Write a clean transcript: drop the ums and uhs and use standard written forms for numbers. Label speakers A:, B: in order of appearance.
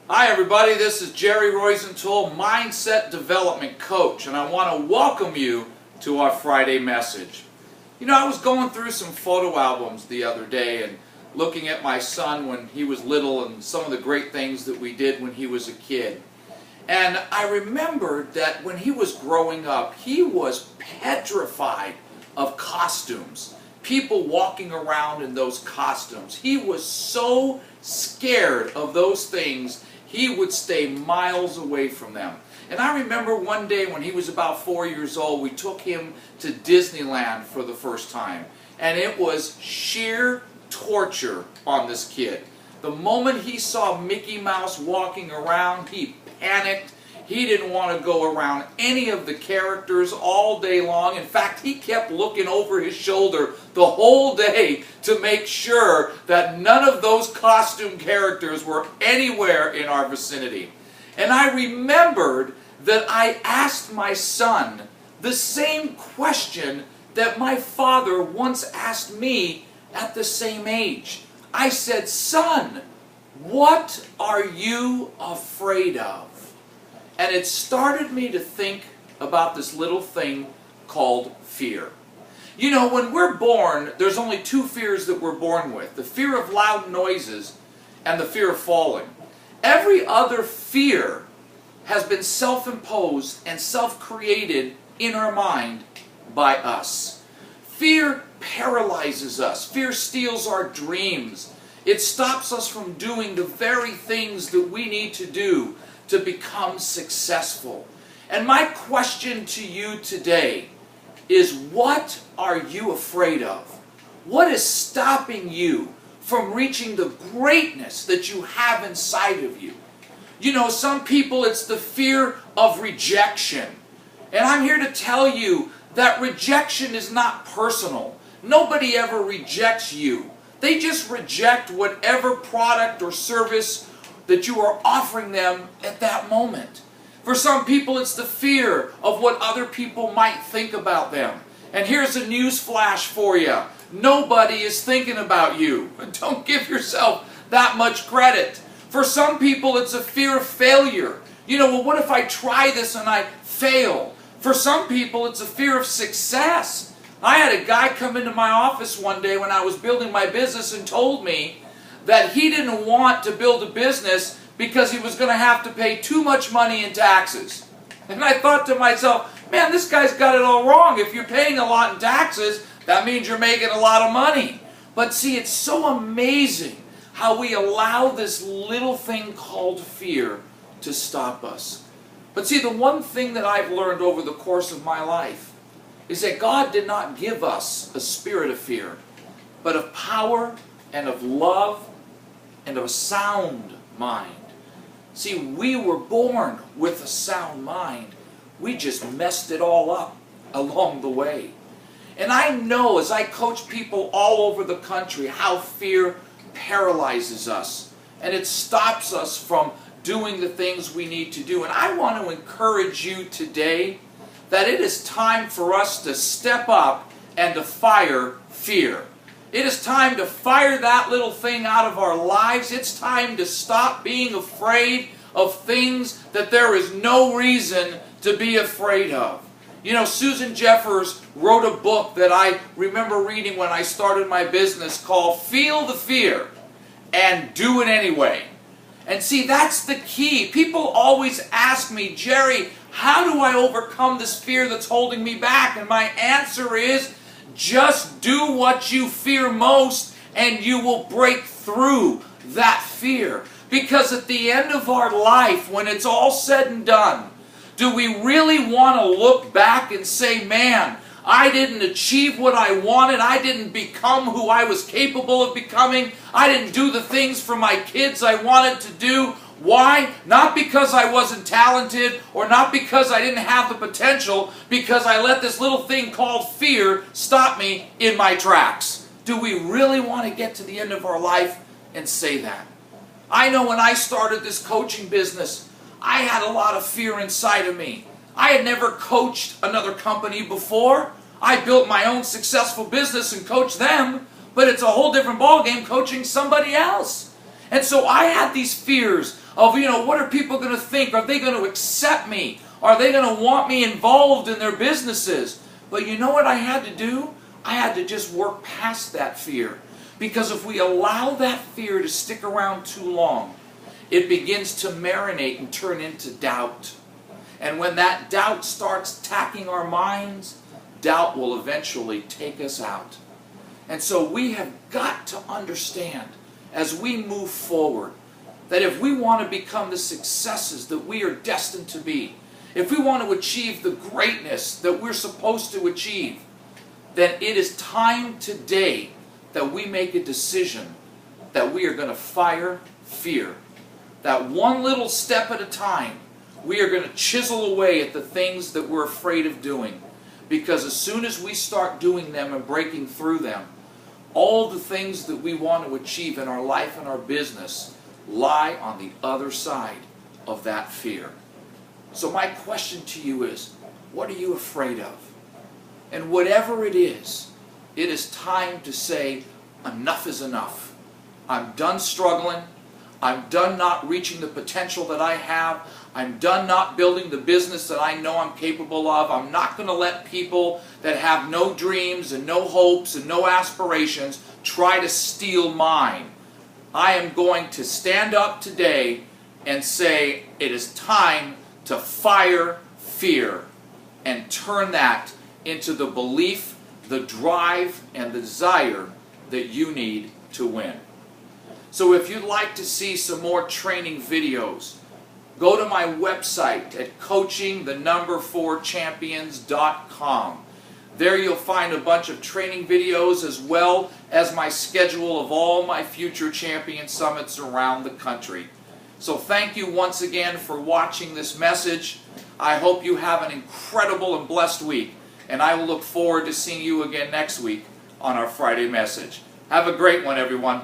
A: Hi everybody, this is Jerry Rosenthal, Mindset Development Coach, and I want to welcome you to our Friday message. You know, I was going through some photo albums the other day and looking at my son when he was little and some of the great things that we did when he was a kid. And I remembered that when he was growing up, he was petrified of costumes. People walking around in those costumes. He was so scared of those things, he would stay miles away from them. And I remember one day when he was about 4 years old, we took him to Disneyland for the first time. And it was sheer torture on this kid. The moment he saw Mickey Mouse walking around, he panicked. He didn't want to go around any of the characters all day long. In fact, he kept looking over his shoulder the whole day to make sure that none of those costume characters were anywhere in our vicinity. And I remembered that I asked my son the same question that my father once asked me at the same age. I said, "Son, what are you afraid of?" And it started me to think about this little thing called fear. You know, when we're born, there's only two fears that we're born with. The fear of loud noises and the fear of falling. Every other fear has been self-imposed and self-created in our mind by us. Fear paralyzes us. Fear steals our dreams. It stops us from doing the very things that we need to do to become successful. And my question to you today is, what are you afraid of? What is stopping you from reaching the greatness that you have inside of you? You know, some people, it's the fear of rejection. And I'm here to tell you that rejection is not personal. Nobody ever rejects you. They just reject whatever product or service that you are offering them at that moment. For some people, it's the fear of what other people might think about them. And here's a news flash for you. Nobody is thinking about you. Don't give yourself that much credit. For some people, it's a fear of failure. You know, well, what if I try this and I fail? For some people, it's a fear of success. I had a guy come into my office one day when I was building my business and told me that he didn't want to build a business because he was going to have to pay too much money in taxes. And I thought to myself, man, this guy's got it all wrong. If you're paying a lot in taxes, that means you're making a lot of money. But see, it's so amazing how we allow this little thing called fear to stop us. But see, the one thing that I've learned over the course of my life is that God did not give us a spirit of fear, but of power and of love and of a sound mind. See, we were born with a sound mind. We just messed it all up along the way. And I know as I coach people all over the country how fear paralyzes us and it stops us from doing the things we need to do. And I want to encourage you today that it is time for us to step up and to fire fear. It is time to fire that little thing out of our lives. It's time to stop being afraid of things that there is no reason to be afraid of. You know, Susan Jeffers wrote a book that I remember reading when I started my business called Feel the Fear and Do It Anyway. And see, that's the key. People always ask me, Jerry, how do I overcome this fear that's holding me back? And my answer is, just do what you fear most and you will break through that fear. Because at the end of our life, when it's all said and done, do we really want to look back and say, man, I didn't achieve what I wanted. I didn't become who I was capable of becoming. I didn't do the things for my kids I wanted to do. Why? Not because I wasn't talented or not because I didn't have the potential, because I let this little thing called fear stop me in my tracks. Do we really want to get to the end of our life and say that? I know when I started this coaching business, I had a lot of fear inside of me. I had never coached another company before. I built my own successful business and coached them, but it's a whole different ballgame coaching somebody else. And so I had these fears of, what are people going to think? Are they going to accept me? Are they going to want me involved in their businesses? But you know what I had to do? I had to just work past that fear. Because if we allow that fear to stick around too long, it begins to marinate and turn into doubt. And when that doubt starts attacking our minds, doubt will eventually take us out. And so we have got to understand, as we move forward, that if we want to become the successes that we are destined to be, if we want to achieve the greatness that we're supposed to achieve, then it is time today that we make a decision that we are going to fire fear. That one little step at a time, we are going to chisel away at the things that we're afraid of doing. Because as soon as we start doing them and breaking through them, all the things that we want to achieve in our life and our business lie on the other side of that fear. So my question to you is, what are you afraid of? And whatever it is time to say, enough is enough. I'm done struggling. I'm done not reaching the potential that I have. I'm done not building the business that I know I'm capable of. I'm not going to let people that have no dreams and no hopes and no aspirations try to steal mine. I am going to stand up today and say it is time to fire fear and turn that into the belief, the drive, and the desire that you need to win. So if you'd like to see some more training videos, go to my website at coachingthe4champions.com. There you'll find a bunch of training videos as well as my schedule of all my future champion summits around the country. So thank you once again for watching this message. I hope you have an incredible and blessed week, and I will look forward to seeing you again next week on our Friday message. Have a great one, everyone.